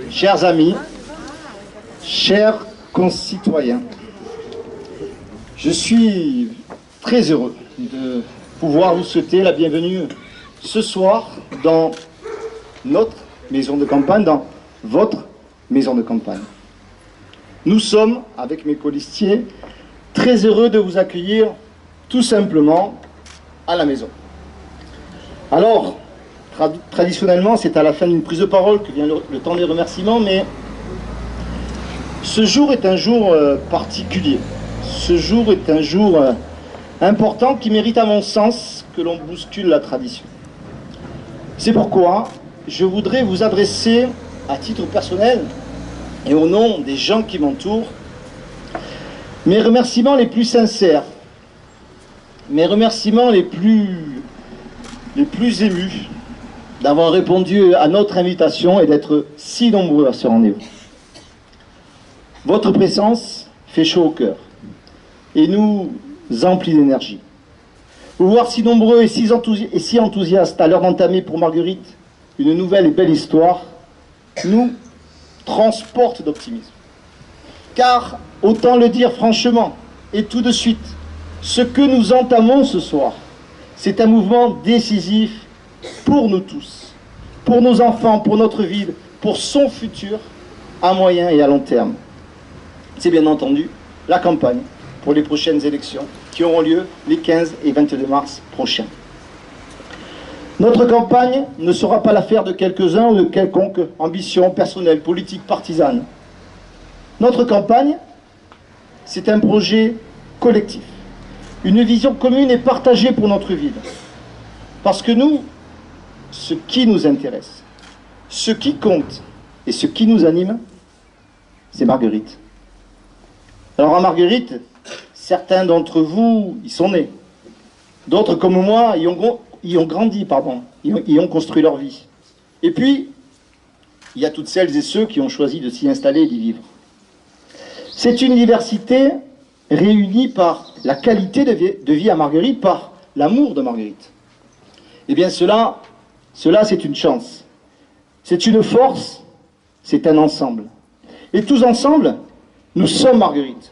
chers amis, chers concitoyens, je suis très heureux de pouvoir vous souhaiter la bienvenue ce soir dans notre maison de campagne, dans votre maison de campagne. Nous sommes, avec mes colistiers, très heureux de vous accueillir tout simplement à la maison. Alors, traditionnellement, c'est à la fin d'une prise de parole que vient le temps des remerciements, mais ce jour est un jour particulier. Ce jour est un jour important qui mérite, à mon sens, que l'on bouscule la tradition. C'est pourquoi je voudrais vous adresser, à titre personnel et au nom des gens qui m'entourent, mes remerciements les plus sincères, mes remerciements les plus émus d'avoir répondu à notre invitation et d'être si nombreux à ce rendez-vous. Votre présence fait chaud au cœur et nous emplit d'énergie. Vous voir si nombreux et si enthousiastes à l'heure d'entamer pour Marguerite une nouvelle et belle histoire nous transporte d'optimisme. Car, autant le dire franchement et tout de suite, ce que nous entamons ce soir, c'est un mouvement décisif pour nous tous, pour nos enfants, pour notre ville, pour son futur à moyen et à long terme. C'est bien entendu la campagne pour les prochaines élections qui auront lieu les 15 et 22 mars prochains. Notre campagne ne sera pas l'affaire de quelques-uns ou de quelconque ambition personnelle, politique, partisane. Notre campagne, c'est un projet collectif, une vision commune et partagée pour notre ville. Parce que nous, ce qui nous intéresse, ce qui compte et ce qui nous anime, c'est Marguerite. Alors à Marguerite, certains d'entre vous y sont nés. D'autres comme moi y ont grandi, y ont construit leur vie. Et puis, il y a toutes celles et ceux qui ont choisi de s'y installer et d'y vivre. C'est une diversité réunie par la qualité de vie à Marguerite, par l'amour de Marguerite. Eh bien cela c'est une chance. C'est une force, c'est un ensemble. Et tous ensemble, nous sommes Marguerite.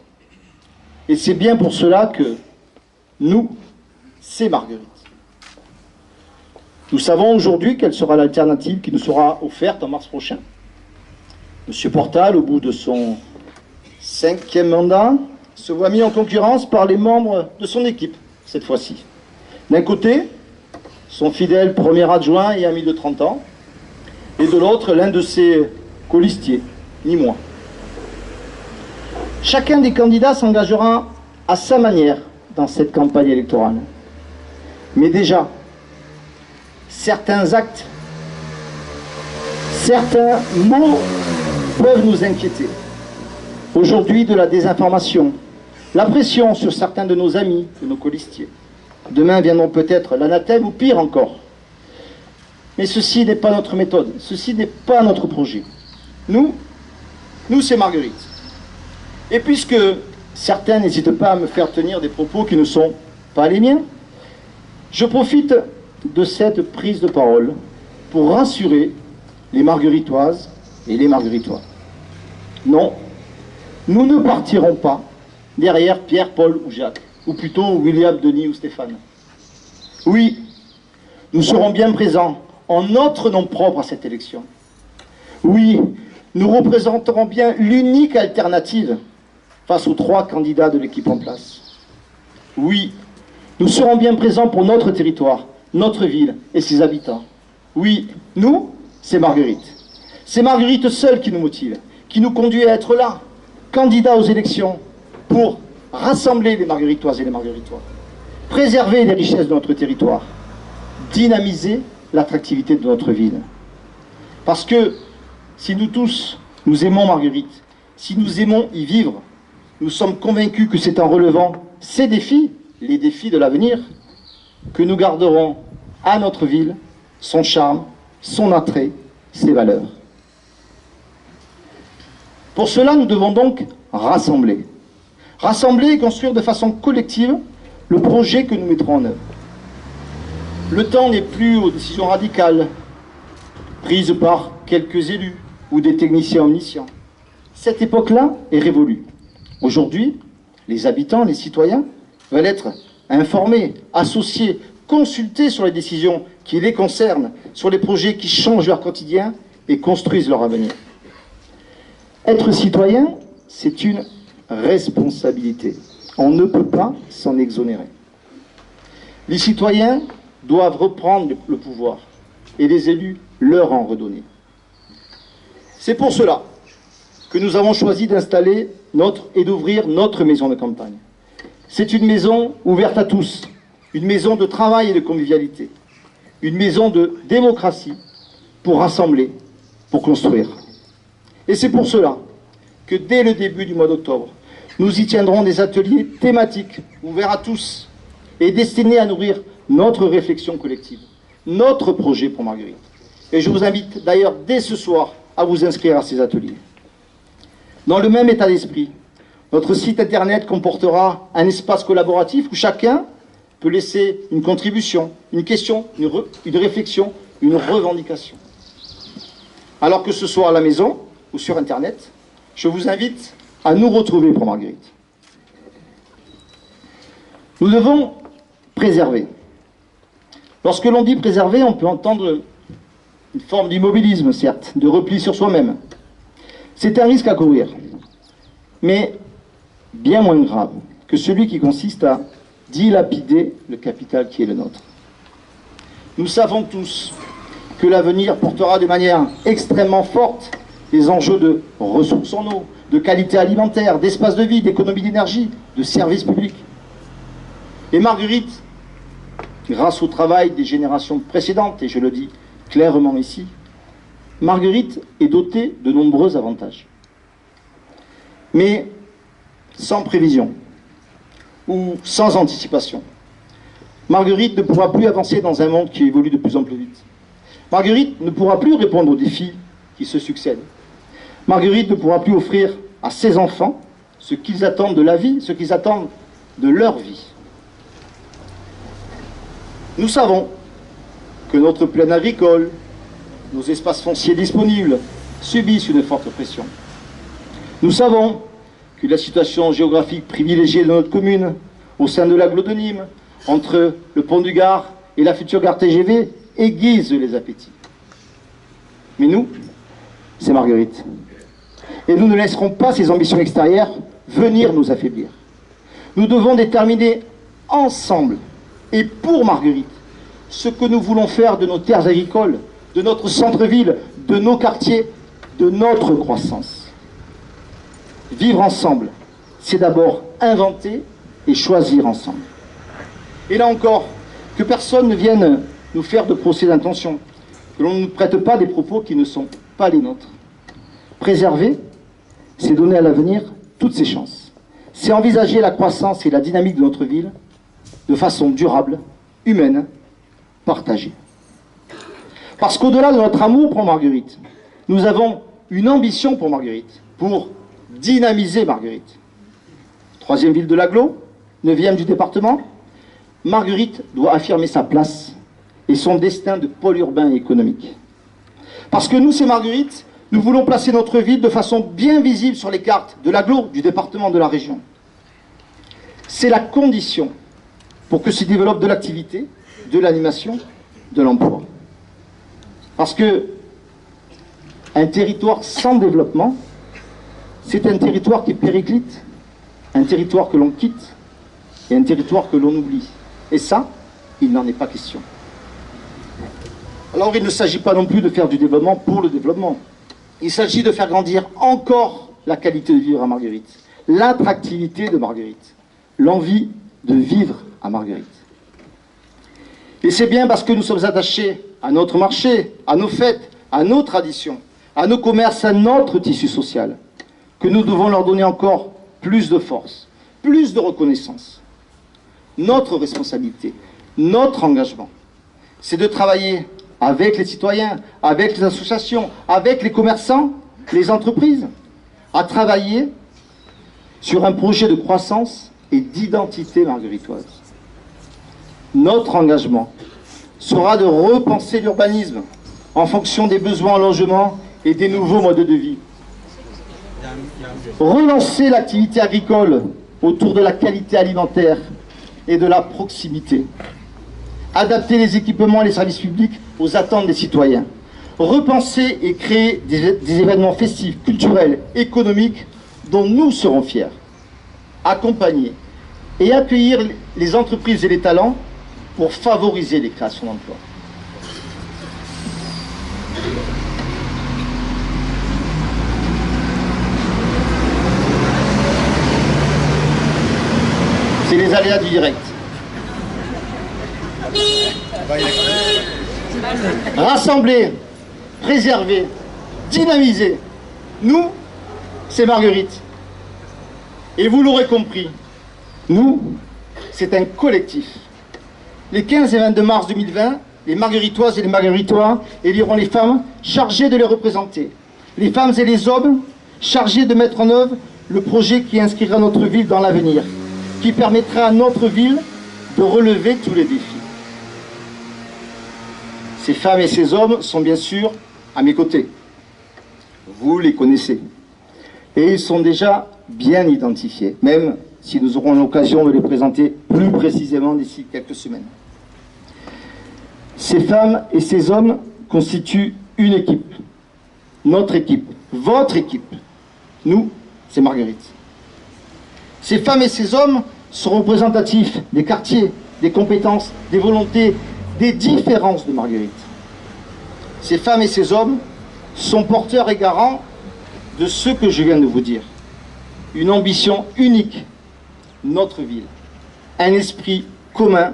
Et c'est bien pour cela que nous, c'est Marguerite. Nous savons aujourd'hui quelle sera l'alternative qui nous sera offerte en mars prochain. Monsieur Portal, au bout de son 5e mandat, se voit mis en concurrence par les membres de son équipe, cette fois-ci. D'un côté, son fidèle premier adjoint et ami de 30 ans, et de l'autre, l'un de ses colistiers, ni moins. Chacun des candidats s'engagera à sa manière dans cette campagne électorale. Mais déjà, certains actes, certains mots peuvent nous inquiéter. Aujourd'hui, de la désinformation, la pression sur certains de nos amis, de nos colistiers. Demain viendront peut-être l'anathème ou pire encore. Mais ceci n'est pas notre méthode, ceci n'est pas notre projet. Nous c'est Marguerite. Et puisque certains n'hésitent pas à me faire tenir des propos qui ne sont pas les miens, je profite de cette prise de parole pour rassurer les Margueritoises et les Margueritois. Non, nous ne partirons pas derrière Pierre, Paul ou Jacques, ou plutôt William, Denis ou Stéphane. Oui, nous serons bien présents en notre nom propre à cette élection. Oui, nous représenterons bien l'unique alternative face aux 3 candidats de l'équipe en place. Oui, nous serons bien présents pour notre territoire, notre ville et ses habitants. Oui, nous, c'est Marguerite. C'est Marguerite seule qui nous motive, qui nous conduit à être là, candidats aux élections, pour rassembler les Margueritoises et les Margueritois, préserver les richesses de notre territoire, dynamiser l'attractivité de notre ville. Parce que si nous tous, nous aimons Marguerite, si nous aimons y vivre, nous sommes convaincus que c'est en relevant ces défis, les défis de l'avenir, que nous garderons à notre ville son charme, son attrait, ses valeurs. Pour cela, nous devons donc rassembler. Rassembler et construire de façon collective le projet que nous mettrons en œuvre. Le temps n'est plus aux décisions radicales, prises par quelques élus, ou des techniciens omniscients. Cette époque-là est révolue. Aujourd'hui, les habitants, les citoyens veulent être informés, associés, consultés sur les décisions qui les concernent, sur les projets qui changent leur quotidien et construisent leur avenir. Être citoyen, c'est une responsabilité. On ne peut pas s'en exonérer. Les citoyens doivent reprendre le pouvoir et les élus leur en redonner. C'est pour cela que nous avons choisi d'installer et d'ouvrir notre maison de campagne. C'est une maison ouverte à tous, une maison de travail et de convivialité, une maison de démocratie pour rassembler, pour construire. Et c'est pour cela que dès le début du mois d'octobre, nous y tiendrons des ateliers thématiques ouverts à tous et destinés à nourrir notre réflexion collective, notre projet pour Marguerite. Et je vous invite d'ailleurs dès ce soir à vous inscrire à ces ateliers. Dans le même état d'esprit, notre site internet comportera un espace collaboratif où chacun peut laisser une contribution, une question, une réflexion, une revendication. Alors que ce soit à la maison ou sur internet, je vous invite à nous retrouver pour Marguerite. Nous devons préserver. Lorsque l'on dit préserver, on peut entendre une forme d'immobilisme, certes, de repli sur soi-même. C'est un risque à courir, mais bien moins grave que celui qui consiste à dilapider le capital qui est le nôtre. Nous savons tous que l'avenir portera de manière extrêmement forte les enjeux de ressources en eau, de qualité alimentaire, d'espace de vie, d'économie d'énergie, de services publics. Et Marguerite, grâce au travail des générations précédentes, et je le dis clairement ici, Marguerite est dotée de nombreux avantages. Mais sans prévision ou sans anticipation, Marguerite ne pourra plus avancer dans un monde qui évolue de plus en plus vite. Marguerite ne pourra plus répondre aux défis qui se succèdent. Marguerite ne pourra plus offrir à ses enfants ce qu'ils attendent de la vie, ce qu'ils attendent de leur vie. Nous savons que notre plaine agricole, nos espaces fonciers disponibles subissent une forte pression. Nous savons que la situation géographique privilégiée de notre commune, au sein de l'agglo de Nîmes, entre le pont du Gard et la future gare TGV, aiguise les appétits. Mais nous, c'est Marguerite. Et nous ne laisserons pas ces ambitions extérieures venir nous affaiblir. Nous devons déterminer ensemble, et pour Marguerite, ce que nous voulons faire de nos terres agricoles, de notre centre-ville, de nos quartiers, de notre croissance. Vivre ensemble, c'est d'abord inventer et choisir ensemble. Et là encore, que personne ne vienne nous faire de procès d'intention, que l'on ne nous prête pas des propos qui ne sont pas les nôtres. Préserver, c'est donner à l'avenir toutes ses chances. C'est envisager la croissance et la dynamique de notre ville de façon durable, humaine, partagée. Parce qu'au-delà de notre amour pour Marguerite, nous avons une ambition pour Marguerite, pour dynamiser Marguerite. 3e ville de l'agglo, 9e du département, Marguerite doit affirmer sa place et son destin de pôle urbain et économique. Parce que nous, c'est Marguerite, nous voulons placer notre ville de façon bien visible sur les cartes de l'agglo, du département, de la région. C'est la condition pour que s'y développe de l'activité, de l'animation, de l'emploi. Parce que un territoire sans développement, c'est un territoire qui périclite, un territoire que l'on quitte et un territoire que l'on oublie. Et ça, il n'en est pas question. Alors il ne s'agit pas non plus de faire du développement pour le développement. Il s'agit de faire grandir encore la qualité de vivre à Marguerite, l'attractivité de Marguerite, l'envie de vivre à Marguerite. Et c'est bien parce que nous sommes attachés à notre marché, à nos fêtes, à nos traditions, à nos commerces, à notre tissu social, que nous devons leur donner encore plus de force, plus de reconnaissance. Notre responsabilité, notre engagement, c'est de travailler avec les citoyens, avec les associations, avec les commerçants, les entreprises, à travailler sur un projet de croissance et d'identité margueritoise. Notre engagement sera de repenser l'urbanisme en fonction des besoins en logement et des nouveaux modes de vie. Relancer l'activité agricole autour de la qualité alimentaire et de la proximité. Adapter les équipements et les services publics aux attentes des citoyens. Repenser et créer des événements festifs, culturels, économiques dont nous serons fiers. Accompagner et accueillir les entreprises et les talents pour favoriser les créations d'emplois. C'est les aléas du direct. Rassembler, préserver, dynamiser. Nous, c'est Marguerite. Et vous l'aurez compris, nous, c'est un collectif. Les 15 et 22 mars 2020, les Margueritoises et les Margueritois éliront les femmes chargées de les représenter. Les femmes et les hommes chargés de mettre en œuvre le projet qui inscrira notre ville dans l'avenir, qui permettra à notre ville de relever tous les défis. Ces femmes et ces hommes sont bien sûr à mes côtés. Vous les connaissez. Et ils sont déjà bien identifiés, même si nous aurons l'occasion de les présenter plus précisément d'ici quelques semaines. Ces femmes et ces hommes constituent une équipe. Notre équipe, votre équipe. Nous, c'est Marguerite. Ces femmes et ces hommes sont représentatifs des quartiers, des compétences, des volontés, des différences de Marguerite. Ces femmes et ces hommes sont porteurs et garants de ce que je viens de vous dire. Une ambition unique, notre ville. Un esprit commun,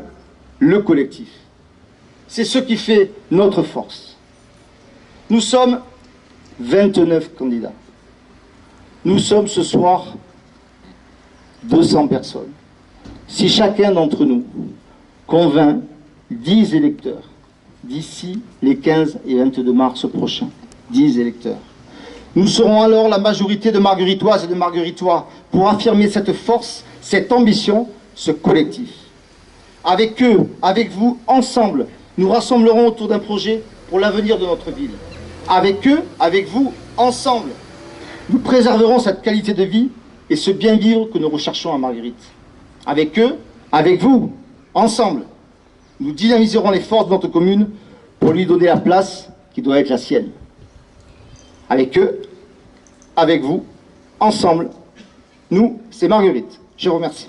le collectif. C'est ce qui fait notre force. Nous sommes 29 candidats. Nous sommes ce soir 200 personnes. Si chacun d'entre nous convainc 10 électeurs d'ici les 15 et 22 mars prochains, 10 électeurs, nous serons alors la majorité de Margueritoises et de Margueritois pour affirmer cette force, cette ambition, ce collectif. Avec eux, avec vous, ensemble, nous rassemblerons autour d'un projet pour l'avenir de notre ville. Avec eux, avec vous, ensemble, nous préserverons cette qualité de vie et ce bien vivre que nous recherchons à Marguerite. Avec eux, avec vous, ensemble, nous dynamiserons les forces de notre commune pour lui donner la place qui doit être la sienne. Avec eux, avec vous, ensemble, nous, c'est Marguerite. Je vous remercie.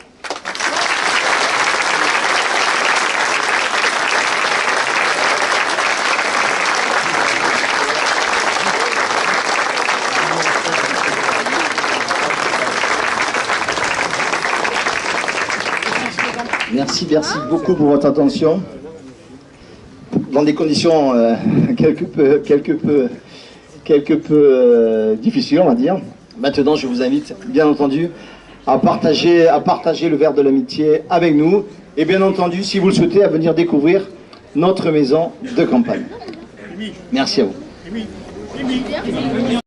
Merci beaucoup pour votre attention. Dans des conditions quelque peu difficiles, on va dire. Maintenant, je vous invite, bien entendu, à partager le verre de l'amitié avec nous. Et bien entendu, si vous le souhaitez, à venir découvrir notre maison de campagne. Merci à vous.